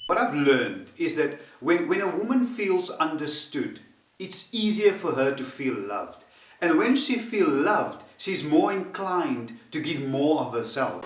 What I've learned is that when a woman feels understood, it's easier for her to feel loved. And when she feels loved, she's more inclined to give more of herself.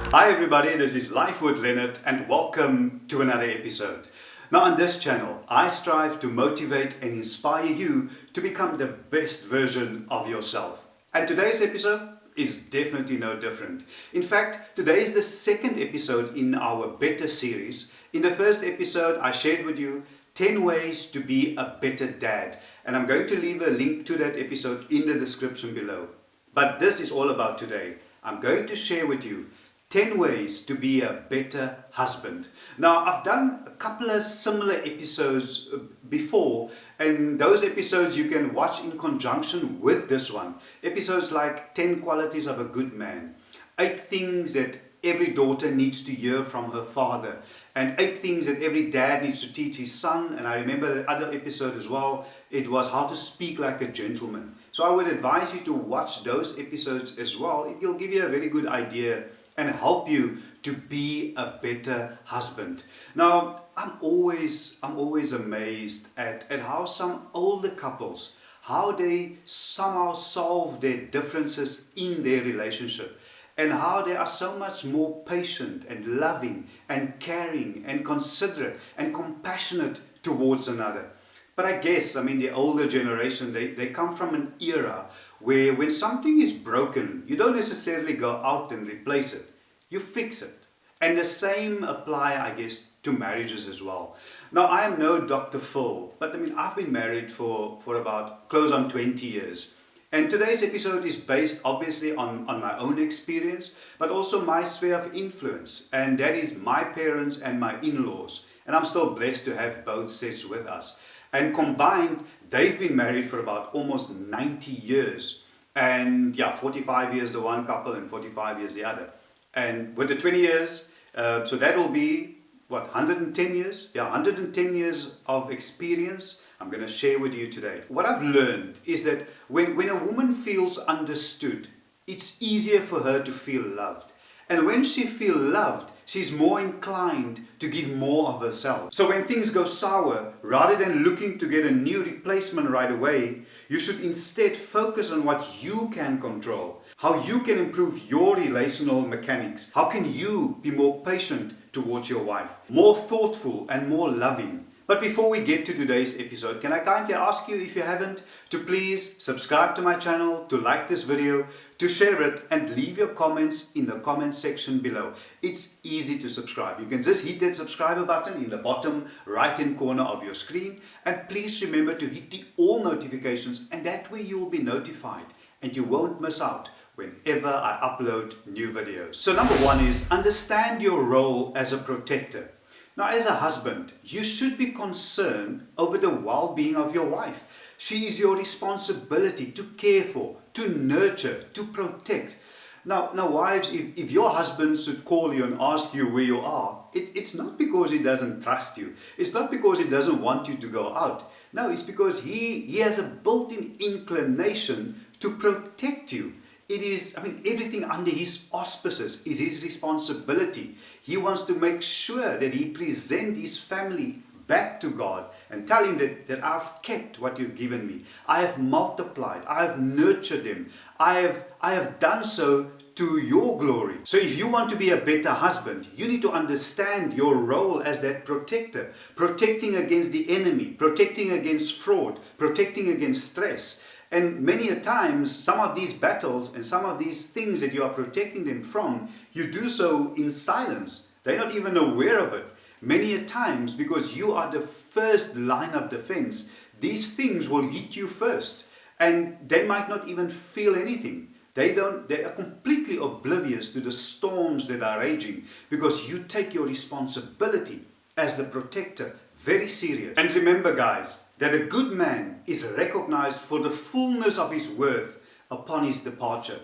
Hi everybody, this is Life with Leonard and welcome to another episode. Now on this channel, I strive to motivate and inspire you to become the best version of yourself. And today's episode is definitely no different. In fact, today is the second episode in our Better series. In the first episode, I shared with you 10 ways to be a better dad. And I'm going to leave a link to that episode in the description below. But this is all about today. I'm going to share with you 10 ways to be a better husband. Now, I've done a couple of similar episodes before, and those episodes you can watch in conjunction with this one. Episodes like 10 qualities of a good man, 8 things that every daughter needs to hear from her father, and 8 things that every dad needs to teach his son. And I remember the other episode as well, it was how to speak like a gentleman. So I would advise you to watch those episodes as well. It will give you a very good idea and help you to be a better husband. Now, I'm always amazed at how some older couples, how they somehow solve their differences in their relationship, and how they are so much more patient and loving and caring and considerate and compassionate towards another. But I guess, the older generation, they come from an era where when something is broken, you don't necessarily go out and replace it. You fix it. And the same apply, I guess, to marriages as well. Now, I am no Dr. Phil, but I've been married for about close on 20 years. And today's episode is based obviously on my own experience, but also my sphere of influence. And that is my parents and my in-laws. And I'm still blessed to have both sets with us. And combined, they've been married for about almost 90 years. And 45 years the one couple and 45 years the other. And with the 20 years, so that will be, 110 years? 110 years of experience I'm going to share with you today. What I've learned is that when a woman feels understood, it's easier for her to feel loved. And when she feels loved, she's more inclined to give more of herself. So when things go sour, rather than looking to get a new replacement right away, you should instead focus on what you can control, how you can improve your relational mechanics, how can you be more patient towards your wife, more thoughtful and more loving. But before we get to today's episode, can I kindly ask you, if you haven't, to please subscribe to my channel, to like this video, to share it, and leave your comments in the comment section below. It's easy to subscribe. You can just hit that subscribe button in the bottom right hand corner of your screen, and please remember to hit the all notifications, and that way you will be notified and you won't miss out whenever I upload new videos. So number 1 is understand your role as a protector. Now, as a husband, you should be concerned over the well-being of your wife. She is your responsibility to care for, to nurture, to protect. Now wives, if your husband should call you and ask you where you are, it's not because he doesn't trust you. It's not because he doesn't want you to go out. No, it's because he has a built-in inclination to protect you. It is, everything under his auspices is his responsibility. He wants to make sure that he present his family back to God and tell him that I've kept what you've given me. I have multiplied. I have nurtured them. I have done so to your glory. So if you want to be a better husband, you need to understand your role as that protector, protecting against the enemy, protecting against fraud, protecting against stress. And many a times, some of these battles and some of these things that you are protecting them from, you do so in silence. They're not even aware of it. Many a times, because you are the first line of defense, these things will hit you first. And they might not even feel anything. They are completely oblivious to the storms that are raging, because you take your responsibility as the protector very serious. And remember, guys, that a good man is recognized for the fullness of his worth upon his departure.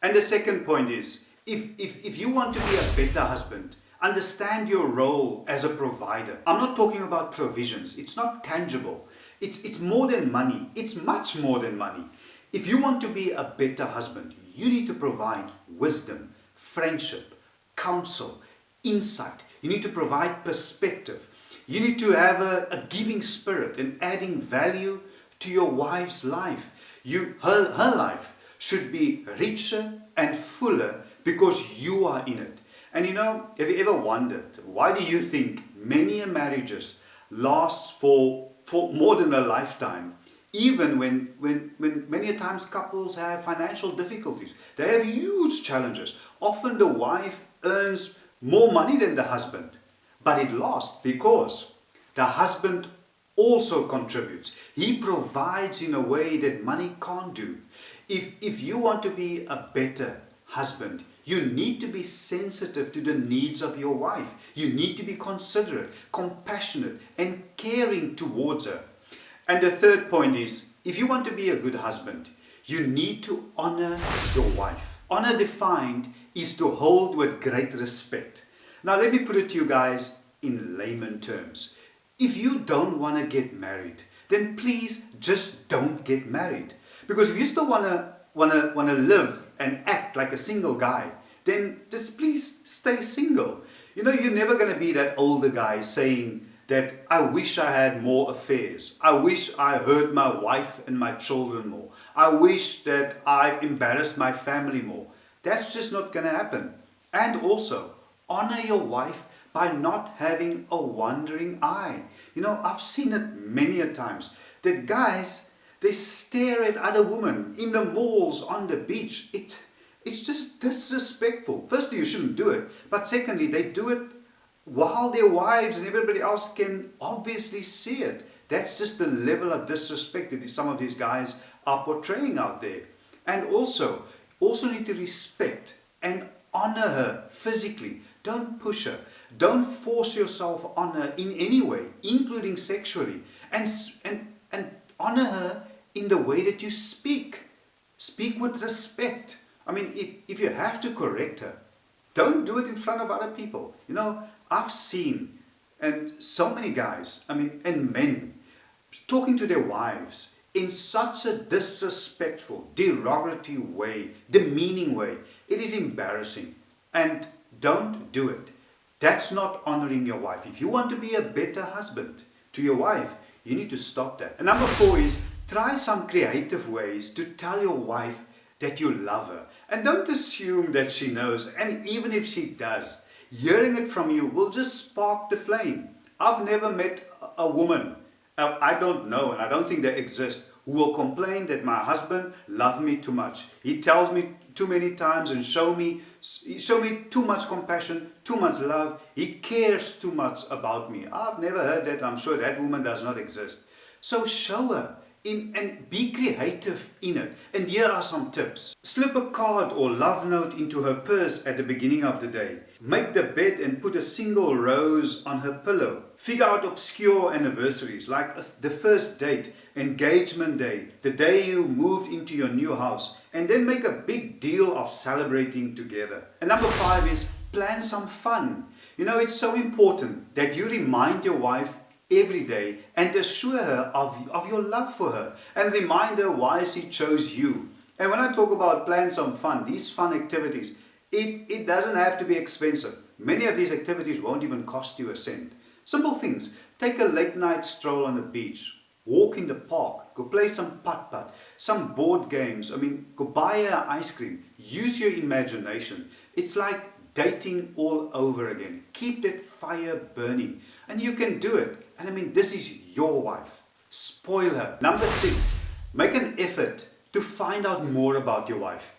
And the second point is, if you want to be a better husband, understand your role as a provider. I'm not talking about provisions. It's not tangible. It's more than money. It's much more than money. If you want to be a better husband, you need to provide wisdom, friendship, counsel, insight. You need to provide perspective. You need to have a giving spirit and adding value to your wife's life. Her life should be richer and fuller because you are in it. And have you ever wondered, why do you think many marriages last for more than a lifetime? Even when many times couples have financial difficulties, they have huge challenges. Often the wife earns more money than the husband, but it lasts because the husband also contributes. He provides in a way that money can't do. If you want to be a better husband, you need to be sensitive to the needs of your wife. You need to be considerate, compassionate, and caring towards her. And the third point is, if you want to be a good husband, you need to honor your wife. Honor defined is to hold with great respect. Now let me put it to you guys in layman terms. If you don't want to get married, then please just don't get married. Because if you still want to live and act like a single guy, then just please stay single. You're never going to be that older guy saying that I wish I had more affairs. I wish I hurt my wife and my children more. I wish that I've embarrassed my family more. That's just not going to happen. And also, honor your wife by not having a wandering eye. I've seen it many a times that guys, they stare at other women in the malls, on the beach. It's just disrespectful. Firstly, you shouldn't do it. But secondly, they do it while their wives and everybody else can obviously see it. That's just the level of disrespect that some of these guys are portraying out there. And also need to respect and honor her physically. Don't push her. Don't force yourself on her in any way, including sexually. And honor her in the way that you speak. Speak with respect. If you have to correct her, don't do it in front of other people. I've seen, and so many guys, and men, talking to their wives in such a disrespectful, derogatory way, demeaning way. It is embarrassing. And don't do it. That's not honoring your wife. If you want to be a better husband to your wife, you need to stop that. And number 4 is try some creative ways to tell your wife that you love her. And don't assume that she knows. And even if she does, hearing it from you will just spark the flame. I've never met a woman, I don't know, and I don't think they exist, who will complain that my husband loves me too much. He tells me too many times and show me too much compassion, too much love. He cares too much about me. I've never heard that. I'm sure that woman does not exist. So show her and be creative in it. And here are some tips. Slip a card or love note into her purse at the beginning of the day. Make the bed and put a single rose on her pillow. Figure out obscure anniversaries like the first date, engagement day, the day you moved into your new house, and then make a big deal of celebrating together. And number 5 is plan some fun. It's so important that you remind your wife every day and assure her of your love for her and remind her why she chose you. And when I talk about plan some fun, these fun activities, it doesn't have to be expensive. Many of these activities won't even cost you a cent. Simple things. Take a late night stroll on the beach. Walk in the park. Go play some putt-putt. Some board games. Go buy her ice cream. Use your imagination. It's like dating all over again. Keep that fire burning. And you can do it. And this is your wife. Spoil her. Number 6. Make an effort to find out more about your wife.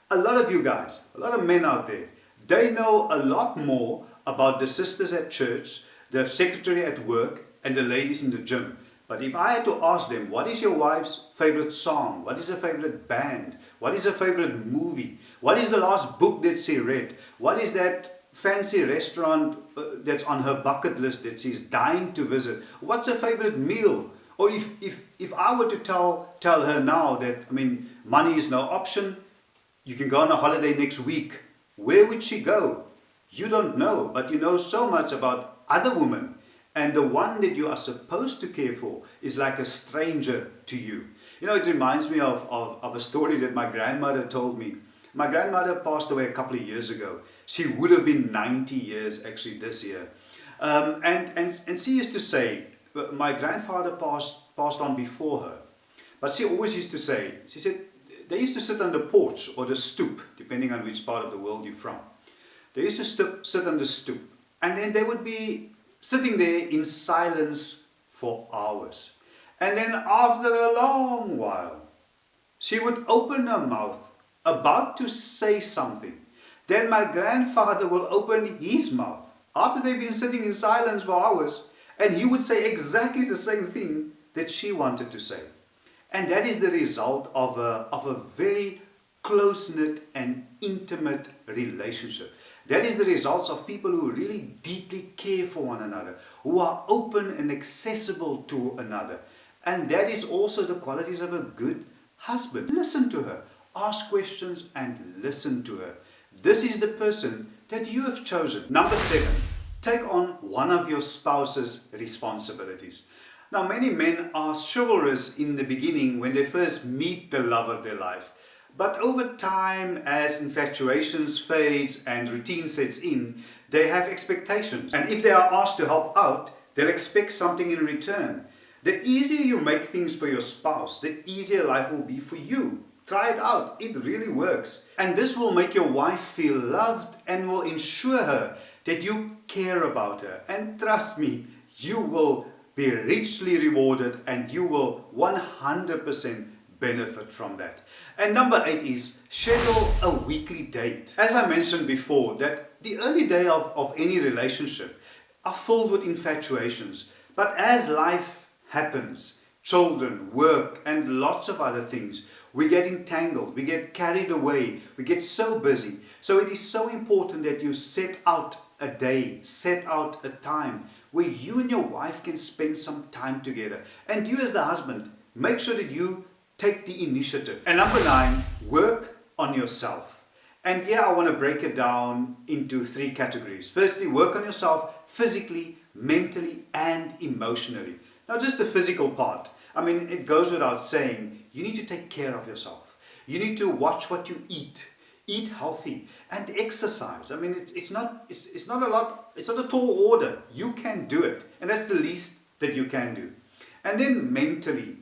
A lot of you guys, a lot of men out there, they know a lot more about the sisters at church, the secretary at work, and the ladies in the gym. But if I had to ask them, what is your wife's favorite song? What is her favorite band? What is her favorite movie? What is the last book that she read? What is that fancy restaurant that's on her bucket list that she's dying to visit? What's her favorite meal? Or if I were to tell her now that, money is no option, you can go on a holiday next week, where would she go? You don't know, but you know so much about other women. And the one that you are supposed to care for is like a stranger to you. You know, it reminds me of a story that my grandmother told me. My grandmother passed away a couple of years ago. She would have been 90 years actually this year. And she used to say, my grandfather passed on before her, but she always used to say, she said, they used to sit on the porch or the stoop, depending on which part of the world you're from. They used to sit on the stoop, and then they would be sitting there in silence for hours. And then after a long while, she would open her mouth, about to say something. Then my grandfather will open his mouth, after they've been sitting in silence for hours, and he would say exactly the same thing that she wanted to say. And that is the result of a very close-knit and intimate relationship. That is the results of people who really deeply care for one another, who are open and accessible to another. And that is also the qualities of a good husband. Listen to her, ask questions and listen to her. This is the person that you have chosen. Number 7, take on one of your spouse's responsibilities. Now, many men are chivalrous in the beginning when they first meet the love of their life. But over time, as infatuations fades and routine sets in, they have expectations. And if they are asked to help out, they'll expect something in return. The easier you make things for your spouse, the easier life will be for you. Try it out. It really works. And this will make your wife feel loved and will ensure her that you care about her. And trust me, you will be richly rewarded and you will 100% benefit from that. And number 8 is schedule a weekly date. As I mentioned before, that the early day of any relationship are filled with infatuations. But as life happens, children, work, and lots of other things, we get entangled, we get carried away, we get so busy. So it is so important that you set out a day, set out a time where you and your wife can spend some time together. And you as the husband, make sure that you take the initiative. And number 9, work on yourself. And here I want to break it down into 3 categories. Firstly, work on yourself physically, mentally, and emotionally. Now, just the physical part. I mean, it goes without saying, you need to take care of yourself. You need to watch what you eat. Eat healthy and exercise. I mean, it's not a lot, it's not a tall order. You can do it. And that's the least that you can do. And then mentally,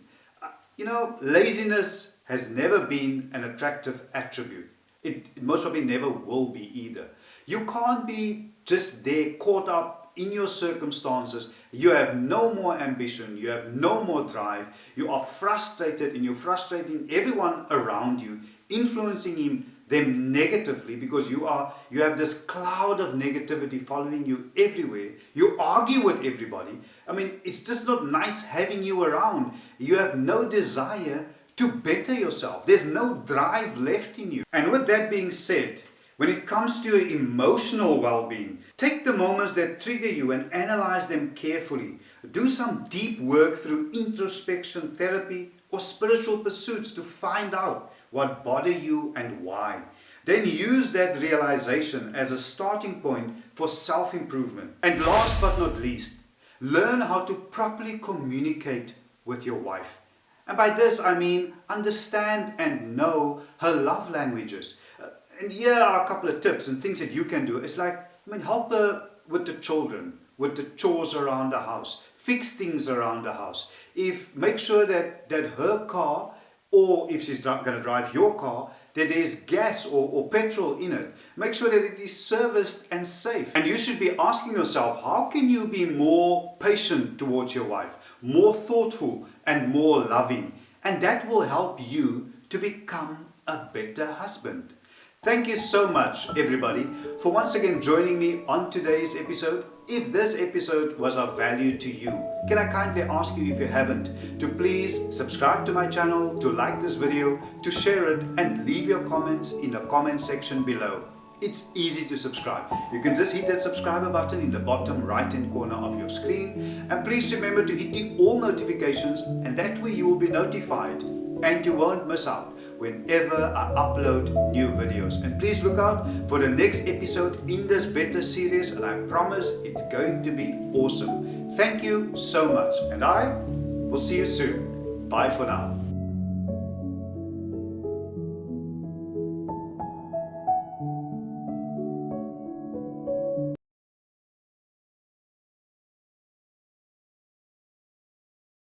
laziness has never been an attractive attribute. It most probably never will be either. You can't be just there caught up in your circumstances. You have no more ambition. You have no more drive. You are frustrated and you're frustrating everyone around you, influencing them negatively because you have this cloud of negativity following you everywhere. You argue with everybody. I mean, it's just not nice having you around. You have no desire to better yourself. There's no drive left in you. And with that being said, when it comes to your emotional well-being, take the moments that trigger you and analyze them carefully. Do some deep work through introspection therapy or spiritual pursuits to find out what bothers you and why. Then use that realization as a starting point for self-improvement. And last but not least, learn how to properly communicate with your wife. And by this I mean understand and know her love languages. And here are a couple of tips and things that you can do. It's like, help her with the children, with the chores around the house, fix things around the house. Make sure that her car, or if she's going to drive your car, that there's gas or petrol in it. Make sure that it is serviced and safe. And you should be asking yourself, how can you be more patient towards your wife, more thoughtful and more loving? And that will help you to become a better husband. Thank you so much, everybody, for once again joining me on today's episode. If this episode was of value to you, can I kindly ask you, if you haven't, to please subscribe to my channel, to like this video, to share it, and leave your comments in the comment section below. It's easy to subscribe. You can just hit that subscriber button in the bottom right hand corner of your screen. And please remember to hit the all notifications, and that way you will be notified and you won't miss out whenever I upload new videos. And please look out for the next episode in this better series, and I promise it's going to be awesome. Thank you so much, and I will see you soon. Bye for now.